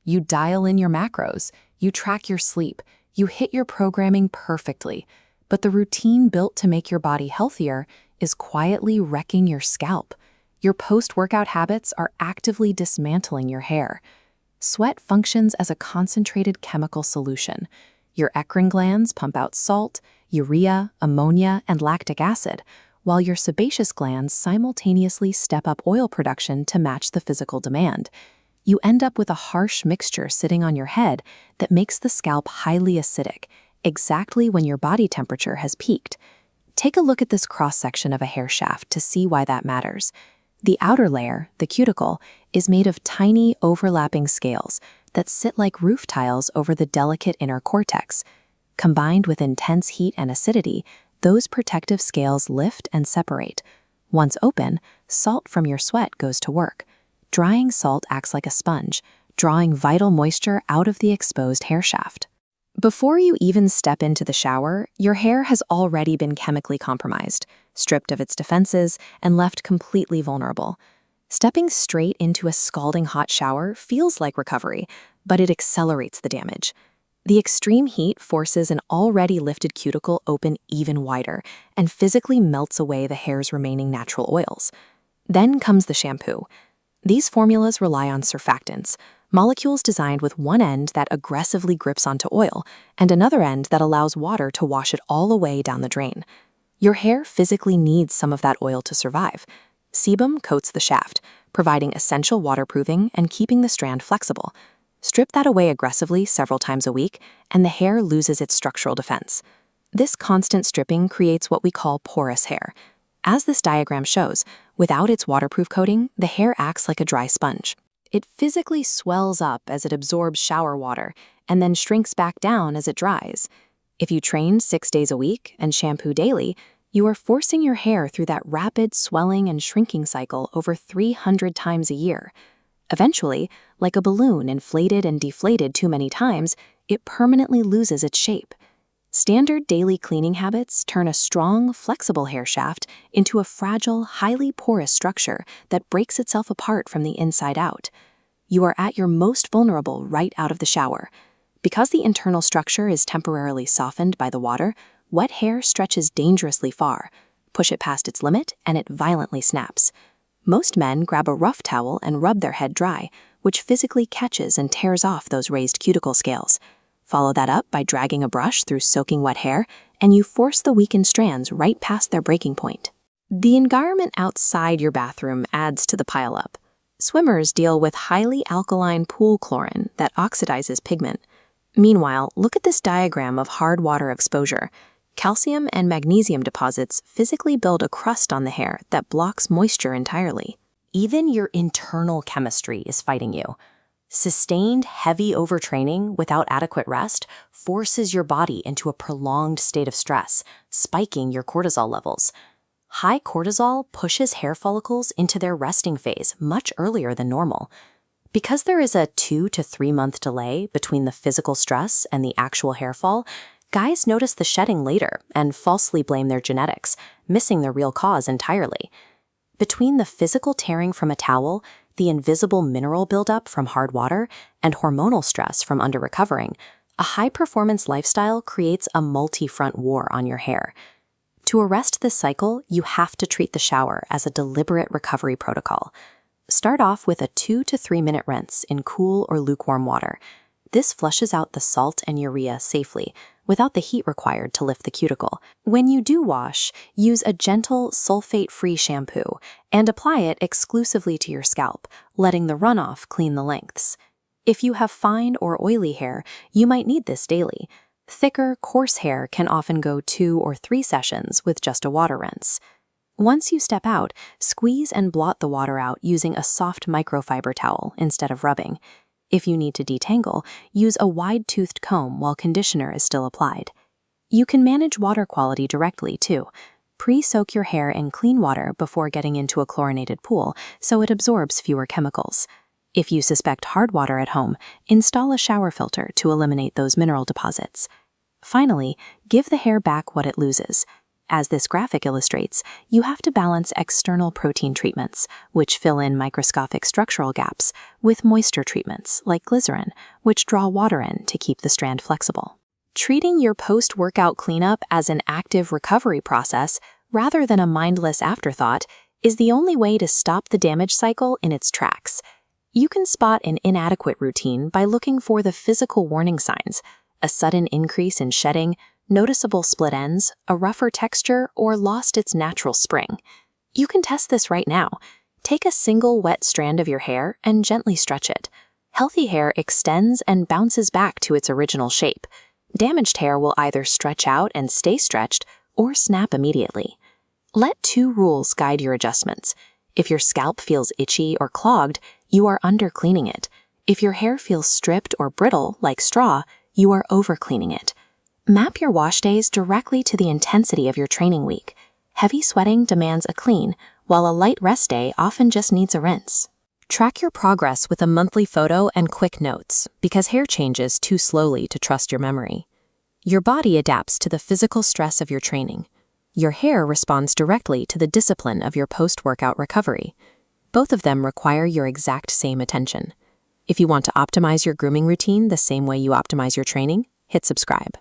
You dial in your macros, you track your sleep, you hit your programming perfectly. But the routine built to make your body healthier is quietly wrecking your scalp. Your post-workout habits are actively dismantling your hair. Sweat functions as a concentrated chemical solution. Your eccrine glands pump out salt, urea, ammonia, and lactic acid, while your sebaceous glands simultaneously step up oil production to match the physical demand. You end up with a harsh mixture sitting on your head that makes the scalp highly acidic, exactly when your body temperature has peaked. Take a look at this cross-section of a hair shaft to see why that matters. The outer layer, the cuticle, is made of tiny overlapping scales that sit like roof tiles over the delicate inner cortex. Combined with intense heat and acidity, those protective scales lift and separate. Once open, salt from your sweat goes to work. Drying salt acts like a sponge, drawing vital moisture out of the exposed hair shaft. Before you even step into the shower, your hair has already been chemically compromised, stripped of its defenses, and left completely vulnerable. Stepping straight into a scalding hot shower feels like recovery, but it accelerates the damage. The extreme heat forces an already lifted cuticle open even wider and physically melts away the hair's remaining natural oils. Then comes the shampoo. These formulas rely on surfactants, molecules designed with one end that aggressively grips onto oil and another end that allows water to wash it all away down the drain. Your hair physically needs some of that oil to survive. Sebum coats the shaft, providing essential waterproofing and keeping the strand flexible. Strip that away aggressively several times a week, and the hair loses its structural defense. This constant stripping creates what we call porous hair. As this diagram shows, without its waterproof coating, the hair acts like a dry sponge. It physically swells up as it absorbs shower water and then shrinks back down as it dries. If you train 6 days a week and shampoo daily, you are forcing your hair through that rapid swelling and shrinking cycle over 300 times a year. Eventually, like a balloon inflated and deflated too many times, it permanently loses its shape. Standard daily cleaning habits turn a strong, flexible hair shaft into a fragile, highly porous structure that breaks itself apart from the inside out. You are at your most vulnerable right out of the shower. Because the internal structure is temporarily softened by the water, wet hair stretches dangerously far. Push it past its limit, and it violently snaps. Most men grab a rough towel and rub their head dry, which physically catches and tears off those raised cuticle scales. Follow that up by dragging a brush through soaking wet hair, and you force the weakened strands right past their breaking point. The environment outside your bathroom adds to the pileup. Swimmers deal with highly alkaline pool chlorine that oxidizes pigment. Meanwhile, look at this diagram of hard water exposure. Calcium and magnesium deposits physically build a crust on the hair that blocks moisture entirely. Even your internal chemistry is fighting you. Sustained, heavy overtraining without adequate rest forces your body into a prolonged state of stress, spiking your cortisol levels. High cortisol pushes hair follicles into their resting phase much earlier than normal. Because there is a 2 to 3 month delay between the physical stress and the actual hair fall, guys notice the shedding later and falsely blame their genetics, missing the real cause entirely. Between the physical tearing from a towel, the invisible mineral buildup from hard water, and hormonal stress from under-recovering, a high-performance lifestyle creates a multi-front war on your hair. To arrest this cycle, you have to treat the shower as a deliberate recovery protocol. Start off with a 2 to 3 minute rinse in cool or lukewarm water. This flushes out the salt and urea safely, without the heat required to lift the cuticle. When you do wash, use a gentle, sulfate-free shampoo and apply it exclusively to your scalp, letting the runoff clean the lengths. If you have fine or oily hair, you might need this daily. Thicker, coarse hair can often go 2 or 3 sessions with just a water rinse. Once you step out, squeeze and blot the water out using a soft microfiber towel instead of rubbing. If you need to detangle, use a wide-toothed comb while conditioner is still applied. You can manage water quality directly, too. Pre-soak your hair in clean water before getting into a chlorinated pool so it absorbs fewer chemicals. If you suspect hard water at home, install a shower filter to eliminate those mineral deposits. Finally, give the hair back what it loses. As this graphic illustrates, you have to balance external protein treatments, which fill in microscopic structural gaps, with moisture treatments, like glycerin, which draw water in to keep the strand flexible. Treating your post-workout cleanup as an active recovery process, rather than a mindless afterthought, is the only way to stop the damage cycle in its tracks. You can spot an inadequate routine by looking for the physical warning signs: a sudden increase in shedding, noticeable split ends, a rougher texture, or lost its natural spring. You can test this right now. Take a single wet strand of your hair and gently stretch it. Healthy hair extends and bounces back to its original shape. Damaged hair will either stretch out and stay stretched or snap immediately. Let 2 rules guide your adjustments. If your scalp feels itchy or clogged, you are under-cleaning it. If your hair feels stripped or brittle, like straw, you are over-cleaning it. Map your wash days directly to the intensity of your training week. Heavy sweating demands a clean, while a light rest day often just needs a rinse. Track your progress with a monthly photo and quick notes, because hair changes too slowly to trust your memory. Your body adapts to the physical stress of your training. Your hair responds directly to the discipline of your post-workout recovery. Both of them require your exact same attention. If you want to optimize your grooming routine the same way you optimize your training, hit subscribe.